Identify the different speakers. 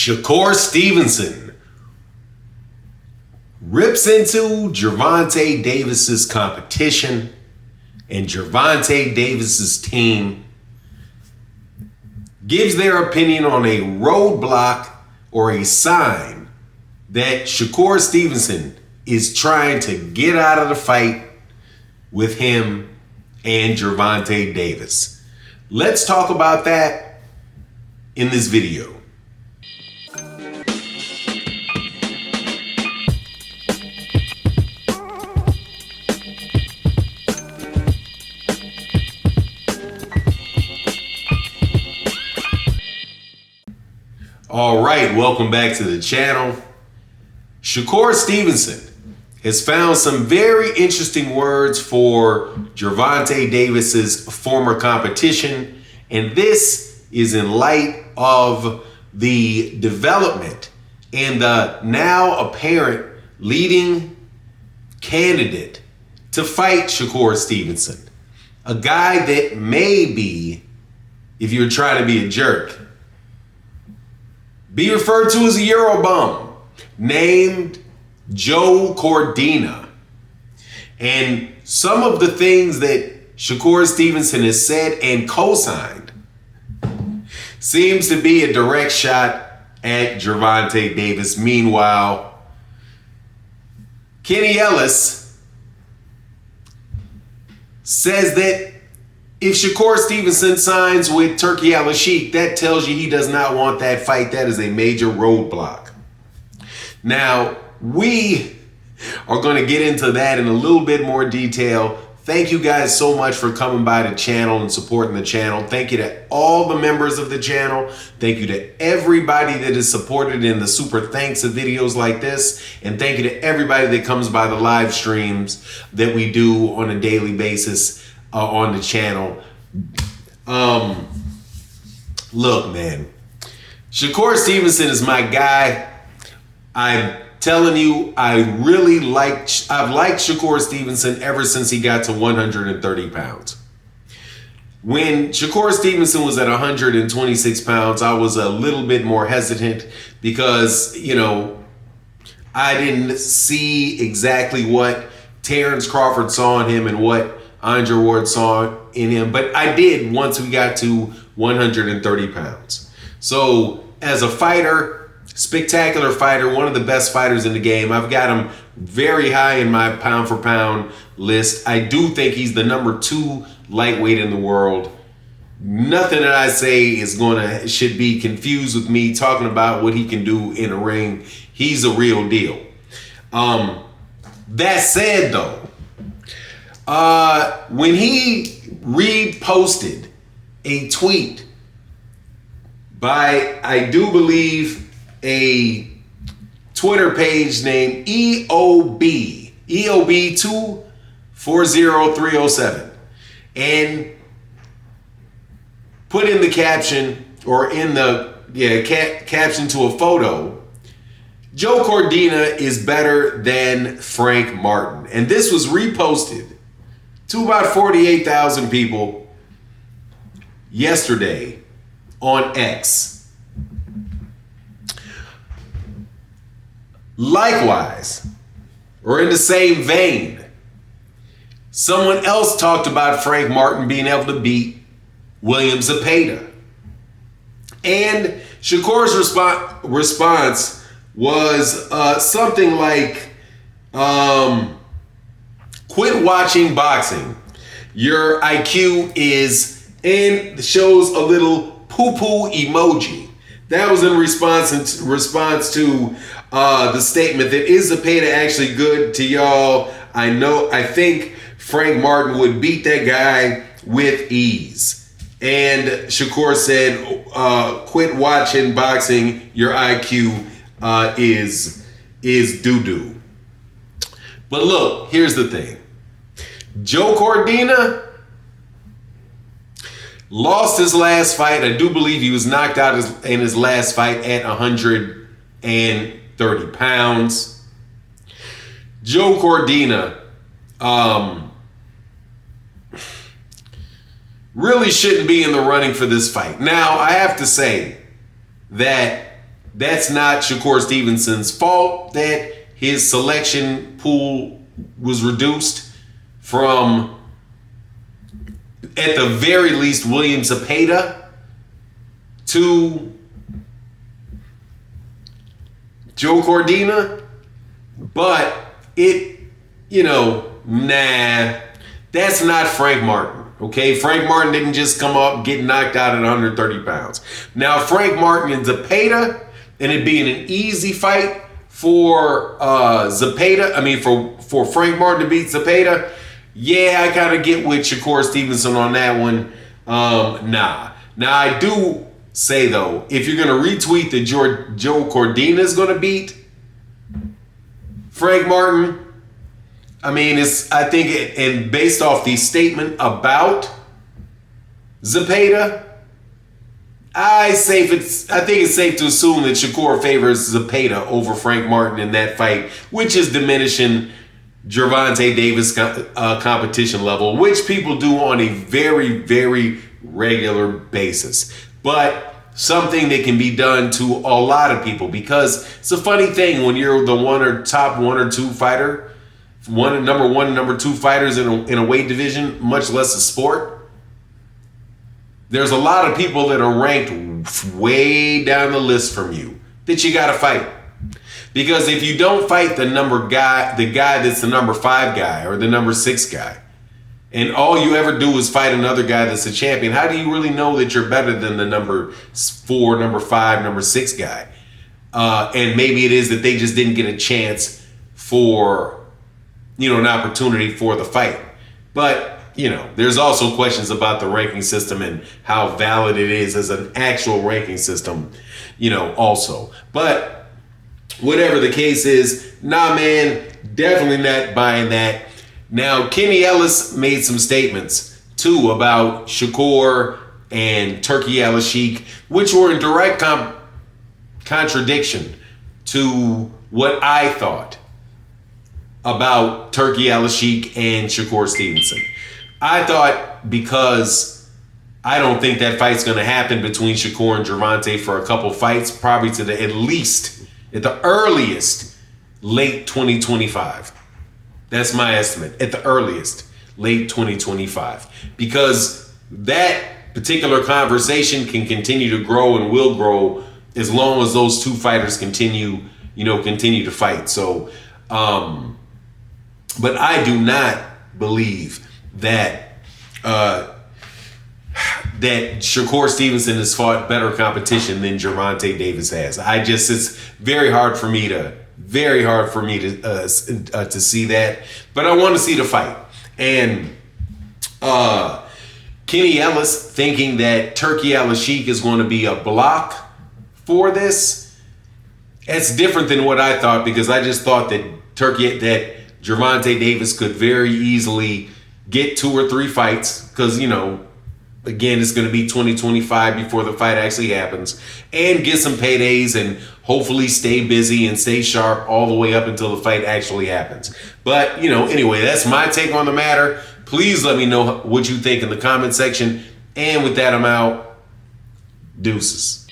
Speaker 1: Shakur Stevenson rips into Gervonta Davis's competition, and Gervonta Davis's team gives their opinion on a roadblock or a sign that Shakur Stevenson is trying to get out of the fight with him and Gervonta Davis. Let's talk about that in this video. All right, welcome back to the channel. Shakur Stevenson has found some very interesting words for Gervonta Davis's former competition, and this is in light of the development and the now apparent leading candidate to fight Shakur Stevenson, a guy that may be, if you're trying to be a jerk, be referred to as a Eurobum, named Joe Cordina. And some of the things that Shakur Stevenson has said and co-signed seems to be a direct shot at Gervonta Davis. Meanwhile, Kenny Ellis says that if Shakur Stevenson signs with Turki Al-Sheikh, that tells you he does not want that fight. That is a major roadblock. Now, we are going to get into that in a little bit more detail. Thank you guys so much for coming by the channel and supporting the channel. Thank you to all the members of the channel. Thank you to everybody that is supported in the super thanks of videos like this. And thank you to everybody that comes by the live streams that we do on a daily basis on the channel. Look, man, Shakur Stevenson is my guy. I'm telling you, I've liked Shakur Stevenson ever since he got to 130 pounds. When Shakur Stevenson was at 126 pounds, I was a little bit more hesitant because, you know, I didn't see exactly what Terrence Crawford saw in him and what Andre Ward saw in him, but I did once we got to 130 pounds. So as a fighter, spectacular fighter, one of the best fighters in the game. I've got him very high in my pound for pound list. I do think he's the number 2 lightweight in the world. Nothing that I say should be confused with me talking about what he can do in a ring. He's a real deal. That said though, when he reposted a tweet by, I do believe, a Twitter page named EOB240307, and put in the caption, or in the caption to a photo, Joe Cordina is better than Frank Martin. And this was reposted to about 48,000 people yesterday on X. Likewise, or in the same vein, someone else talked about Frank Martin being able to beat William Zepeda. And Shakur's response was something like, quit watching boxing. Your IQ is, and shows a little poo-poo emoji. That was in response to the statement that, is Zepeda actually good to y'all? I think Frank Martin would beat that guy with ease. And Shakur said, quit watching boxing. Your IQ is doo-doo. But look, here's the thing. Joe Cordina lost his last fight. I do believe he was knocked out in his last fight at 130 pounds. Joe Cordina really shouldn't be in the running for this fight. Now, I have to say that that's not Shakur Stevenson's fault that his selection pool was reduced from, at the very least, William Zepeda to Joe Cordina. But that's not Frank Martin. Okay, Frank Martin didn't just come up get knocked out at 130 pounds. Now, Frank Martin and Zepeda, and it being an easy fight for for Frank Martin to beat Zepeda, yeah, I kind of get with Shakur Stevenson on that one. Nah. Now, I do say, though, if you're going to retweet that Joe Cordina is going to beat Frank Martin, and based off the statement about Zepeda, I think it's safe to assume that Shakur favors Zepeda over Frank Martin in that fight, which is diminishing Gervonta Davis competition level, which people do on a very, very regular basis. But something that can be done to a lot of people, because it's a funny thing when you're the top one or two fighter, number one, number two fighters in a weight division, much less a sport. There's a lot of people that are ranked way down the list from you that you got to fight. Because if you don't fight the guy that's the number 5 guy or the number 6 guy, and all you ever do is fight another guy that's a champion, how do you really know that you're better than the number 4, number 5, number 6 guy? And maybe it is that they just didn't get a chance for, an opportunity for the fight. But there's also questions about the ranking system and how valid it is as an actual ranking system, also. But whatever the case is, nah, man, definitely not buying that. Now, Kenny Ellis made some statements, too, about Shakur and Turki Al-Sheikh, which were in direct contradiction to what I thought about Turki Al-Sheikh and Shakur Stevenson. I thought, because I don't think that fight's going to happen between Shakur and Gervonta for a couple fights, probably to at the earliest, late 2025. That's my estimate. At the earliest, late 2025. Because that particular conversation can continue to grow and will grow as long as those two fighters continue to fight. So, but I do not believe that Shakur Stevenson has fought better competition than Gervonta Davis has. It's very hard for me to see that, but I want to see the fight. And Kenny Ellis thinking that Turki Al-Sheikh is going to be a block for this, it's different than what I thought, because I just thought that Gervonta Davis could very easily get 2 or 3 fights, because again, it's going to be 2025 before the fight actually happens, and get some paydays and hopefully stay busy and stay sharp all the way up until the fight actually happens. But, anyway, that's my take on the matter. Please let me know what you think in the comment section. And with that, I'm out. Deuces.